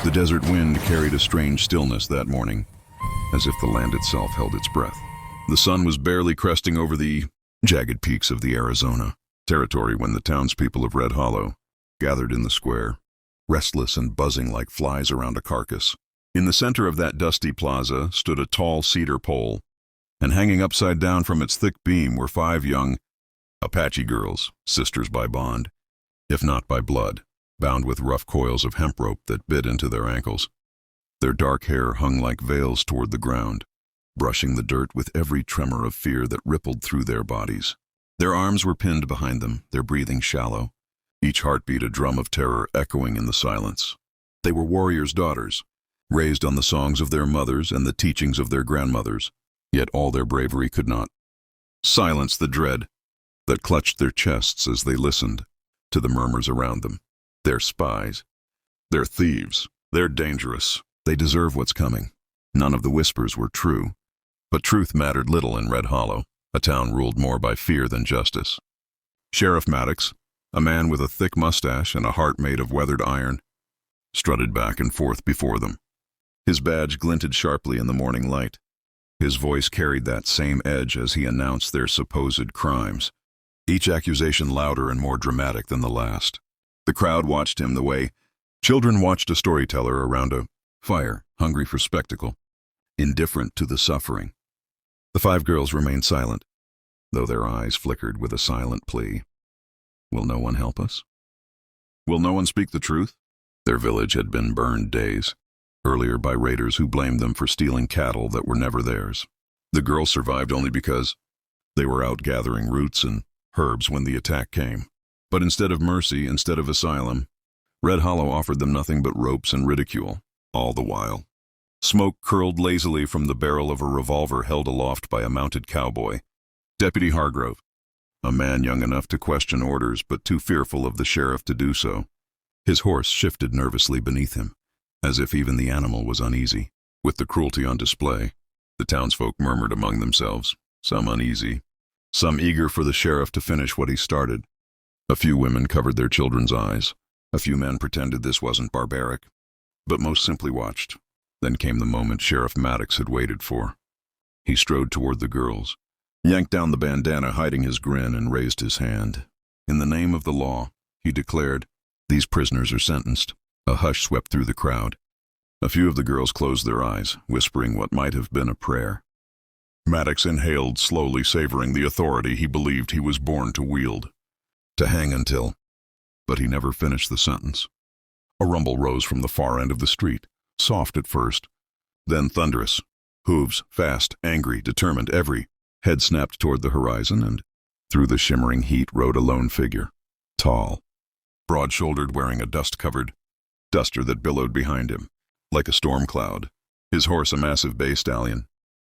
The desert wind carried a strange stillness that morning, as if the land itself held its breath. The sun was barely cresting over the jagged peaks of the Arizona territory when the townspeople of Red Hollow gathered in the square, restless and buzzing like flies around a carcass. In the center of that dusty plaza stood a tall cedar pole, and hanging upside down from its thick beam were 5 young Apache girls, sisters by bond, if not by blood, bound with rough coils of hemp rope that bit into their ankles. Their dark hair hung like veils toward the ground, brushing the dirt with every tremor of fear that rippled through their bodies. Their arms were pinned behind them, their breathing shallow, each heartbeat a drum of terror echoing in the silence. They were warriors' daughters, raised on the songs of their mothers and the teachings of their grandmothers, yet all their bravery could not silence the dread that clutched their chests as they listened to the murmurs around them. They're spies. They're thieves. They're dangerous. They deserve what's coming. None of the whispers were true, but truth mattered little in Red Hollow, a town ruled more by fear than justice. Sheriff Maddox, a man with a thick mustache and a heart made of weathered iron, strutted back and forth before them. His badge glinted sharply in the morning light. His voice carried that same edge as he announced their supposed crimes, each accusation louder and more dramatic than the last. The crowd watched him the way children watched a storyteller around a fire, hungry for spectacle, indifferent to the suffering. The 5 girls remained silent, though their eyes flickered with a silent plea. Will no one help us? Will no one speak the truth? Their village had been burned days earlier by raiders who blamed them for stealing cattle that were never theirs. The girls survived only because they were out gathering roots and herbs when the attack came. But instead of mercy, instead of asylum, Red Hollow offered them nothing but ropes and ridicule, all the while. Smoke curled lazily from the barrel of a revolver held aloft by a mounted cowboy, Deputy Hargrove, a man young enough to question orders but too fearful of the sheriff to do so. His horse shifted nervously beneath him, as if even the animal was uneasy. With the cruelty on display, the townsfolk murmured among themselves, some uneasy, some eager for the sheriff to finish what he started. A few women covered their children's eyes. A few men pretended this wasn't barbaric, but most simply watched. Then came the moment Sheriff Maddox had waited for. He strode toward the girls, yanked down the bandana hiding his grin, and raised his hand. In the name of the law, he declared, "These prisoners are sentenced." A hush swept through the crowd. A few of the girls closed their eyes, whispering what might have been a prayer. Maddox inhaled slowly, savoring the authority he believed he was born to wield. To hang until... But he never finished the sentence. A rumble rose from the far end of the street, soft at first, then thunderous. Hooves, fast, angry, determined, every head snapped toward the horizon, and through the shimmering heat rode a lone figure, tall, broad-shouldered, wearing a dust-covered duster that billowed behind him, like a storm cloud. His horse, a massive bay stallion,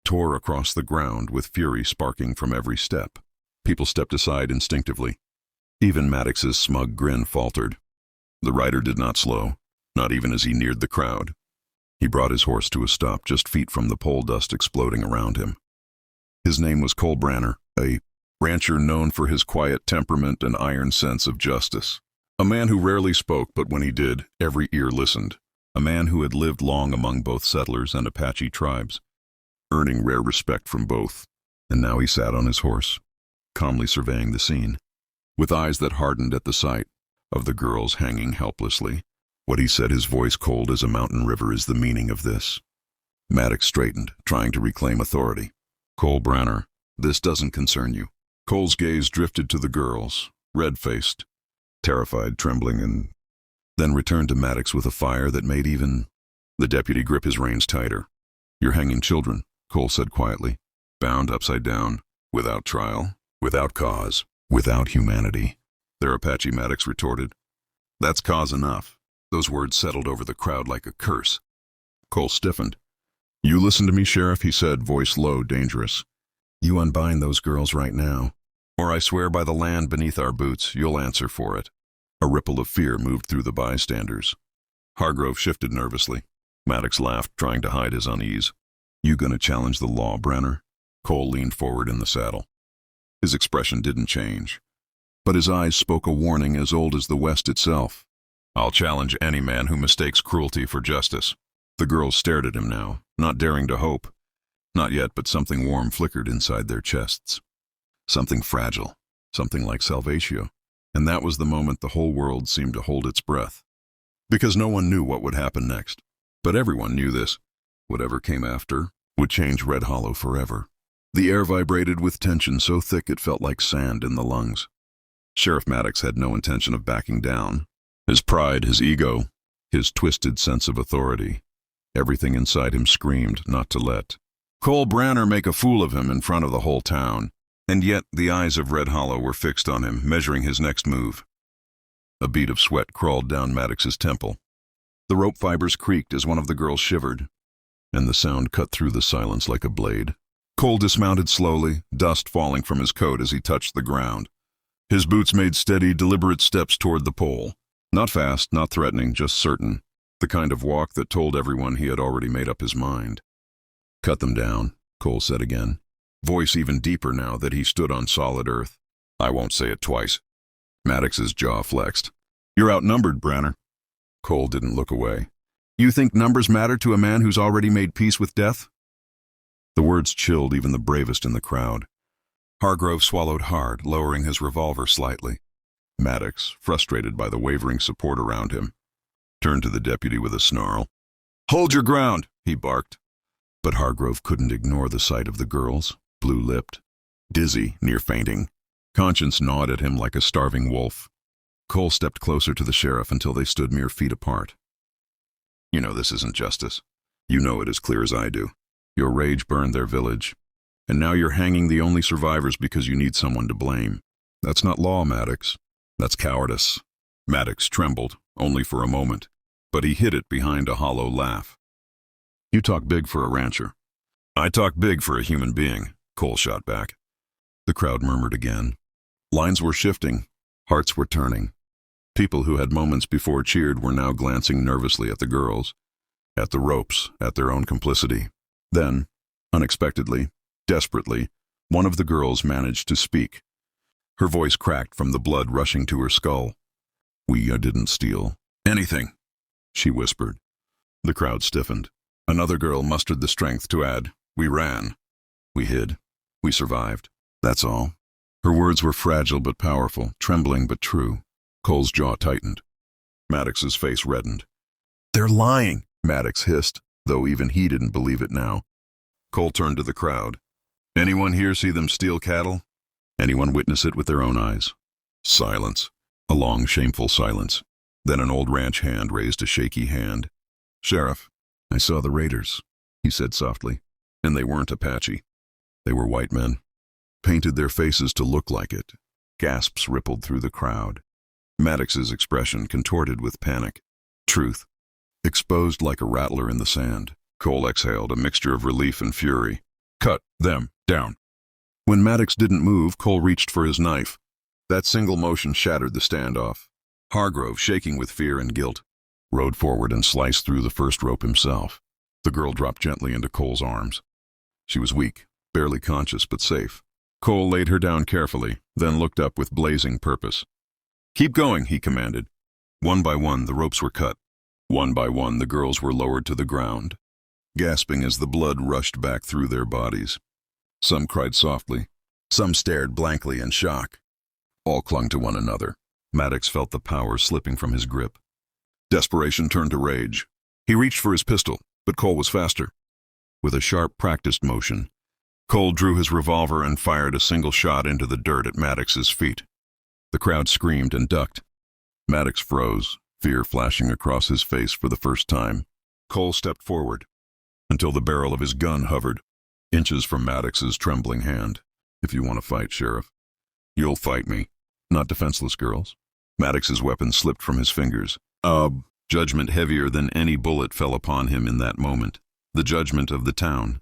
tore across the ground with fury sparking from every step. People stepped aside instinctively. Even Maddox's smug grin faltered. The rider did not slow, not even as he neared the crowd. He brought his horse to a stop just feet from the pole dust exploding around him. His name was Cole Branner, a rancher known for his quiet temperament and iron sense of justice. A man who rarely spoke, but when he did, every ear listened. A man who had lived long among both settlers and Apache tribes, earning rare respect from both. And now he sat on his horse, calmly surveying the scene, with eyes that hardened at the sight of the girls hanging helplessly. What he said, his voice cold as a mountain river, is the meaning of this. Maddox straightened, trying to reclaim authority. Cole Branner, this doesn't concern you. Cole's gaze drifted to the girls, red-faced, terrified, trembling, and then returned to Maddox with a fire that made even the deputy grip his reins tighter. You're hanging children, Cole said quietly, bound upside down, without trial, without cause, without humanity. They're Apache, Maddox retorted. That's cause enough. Those words settled over the crowd like a curse. Cole stiffened. You listen to me, Sheriff, he said, voice low, dangerous. You unbind those girls right now, or I swear by the land beneath our boots, you'll answer for it. A ripple of fear moved through the bystanders. Hargrove shifted nervously. Maddox laughed, trying to hide his unease. You gonna challenge the law, Branner? Cole leaned forward in the saddle. His expression didn't change, but his eyes spoke a warning as old as the West itself. I'll challenge any man who mistakes cruelty for justice. The girls stared at him now, not daring to hope. Not yet, but something warm flickered inside their chests. Something fragile, something like salvatio. And that was the moment the whole world seemed to hold its breath. Because no one knew what would happen next. But everyone knew this. Whatever came after would change Red Hollow forever. The air vibrated with tension so thick it felt like sand in the lungs. Sheriff Maddox had no intention of backing down. His pride, his ego, his twisted sense of authority. Everything inside him screamed not to let Cole Branner make a fool of him in front of the whole town. And yet the eyes of Red Hollow were fixed on him, measuring his next move. A bead of sweat crawled down Maddox's temple. The rope fibers creaked as one of the girls shivered, and the sound cut through the silence like a blade. Cole dismounted slowly, dust falling from his coat as he touched the ground. His boots made steady, deliberate steps toward the pole. Not fast, not threatening, just certain. The kind of walk that told everyone he had already made up his mind. Cut them down, Cole said again. Voice even deeper now that he stood on solid earth. I won't say it twice. Maddox's jaw flexed. You're outnumbered, Branner. Cole didn't look away. You think numbers matter to a man who's already made peace with death? The words chilled even the bravest in the crowd. Hargrove swallowed hard, lowering his revolver slightly. Maddox, frustrated by the wavering support around him, turned to the deputy with a snarl. Hold your ground, he barked. But Hargrove couldn't ignore the sight of the girls, blue-lipped, dizzy, near fainting. Conscience gnawed at him like a starving wolf. Cole stepped closer to the sheriff until they stood mere feet apart. You know this isn't justice. You know it as clear as I do. Your rage burned their village, and now you're hanging the only survivors because you need someone to blame. That's not law, Maddox. That's cowardice. Maddox trembled, only for a moment, but he hid it behind a hollow laugh. You talk big for a rancher. I talk big for a human being, Cole shot back. The crowd murmured again. Lines were shifting, hearts were turning. People who had moments before cheered were now glancing nervously at the girls, at the ropes, at their own complicity. Then, unexpectedly, desperately, one of the girls managed to speak. Her voice cracked from the blood rushing to her skull. We didn't steal anything, she whispered. The crowd stiffened. Another girl mustered the strength to add, we ran. We hid. We survived. That's all. Her words were fragile but powerful, trembling but true. Cole's jaw tightened. Maddox's face reddened. They're lying, Maddox hissed, though even he didn't believe it now. Cole turned to the crowd. Anyone here see them steal cattle? Anyone witness it with their own eyes? Silence. A long, shameful silence. Then an old ranch hand raised a shaky hand. Sheriff, I saw the raiders, he said softly, and they weren't Apache. They were white men. Painted their faces to look like it. Gasps rippled through the crowd. Maddox's expression contorted with panic. Truth. Exposed like a rattler in the sand. Cole exhaled, a mixture of relief and fury. Cut them down. When Maddox didn't move, Cole reached for his knife. That single motion shattered the standoff. Hargrove, shaking with fear and guilt, rode forward and sliced through the first rope himself. The girl dropped gently into Cole's arms. She was weak, barely conscious, but safe. Cole laid her down carefully, then looked up with blazing purpose. Keep going, he commanded. One by one, the ropes were cut. One by one, the girls were lowered to the ground, gasping as the blood rushed back through their bodies. Some cried softly. Some stared blankly in shock. All clung to one another. Maddox felt the power slipping from his grip. Desperation turned to rage. He reached for his pistol, but Cole was faster. With a sharp, practiced motion, Cole drew his revolver and fired a single shot into the dirt at Maddox's feet. The crowd screamed and ducked. Maddox froze, fear flashing across his face for the first time. Cole stepped forward, until the barrel of his gun hovered, inches from Maddox's trembling hand. If you want to fight, Sheriff, you'll fight me, not defenseless girls. Maddox's weapon slipped from his fingers. Judgment heavier than any bullet fell upon him in that moment. The judgment of the town,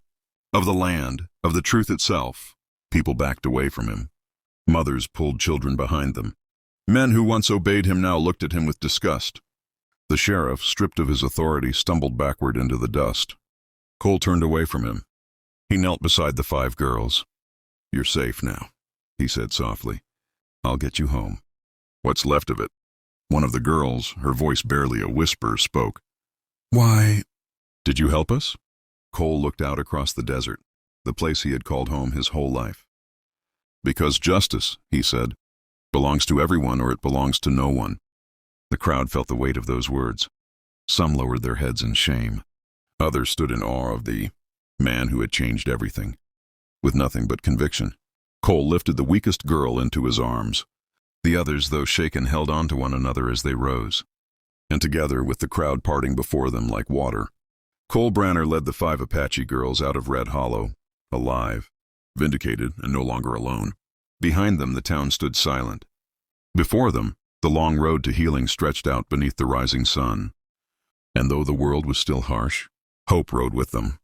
of the land, of the truth itself. People backed away from him. Mothers pulled children behind them. Men who once obeyed him now looked at him with disgust. The sheriff, stripped of his authority, stumbled backward into the dust. Cole turned away from him. He knelt beside the 5 girls. You're safe now, he said softly. I'll get you home. What's left of it. One of the girls, her voice barely a whisper, spoke. "Why, did you help us?" Cole looked out across the desert, the place he had called home his whole life. "Because justice," he said, "belongs to everyone or it belongs to no one." The crowd felt the weight of those words. Some lowered their heads in shame. Others stood in awe of the man who had changed everything. With nothing but conviction, Cole lifted the weakest girl into his arms. The others, though shaken, held on to one another as they rose. And together, with the crowd parting before them like water, Cole Branner led the 5 Apache girls out of Red Hollow, alive, vindicated, and no longer alone. Behind them, the town stood silent. Before them, the long road to healing stretched out beneath the rising sun. And though the world was still harsh, hope rode with them.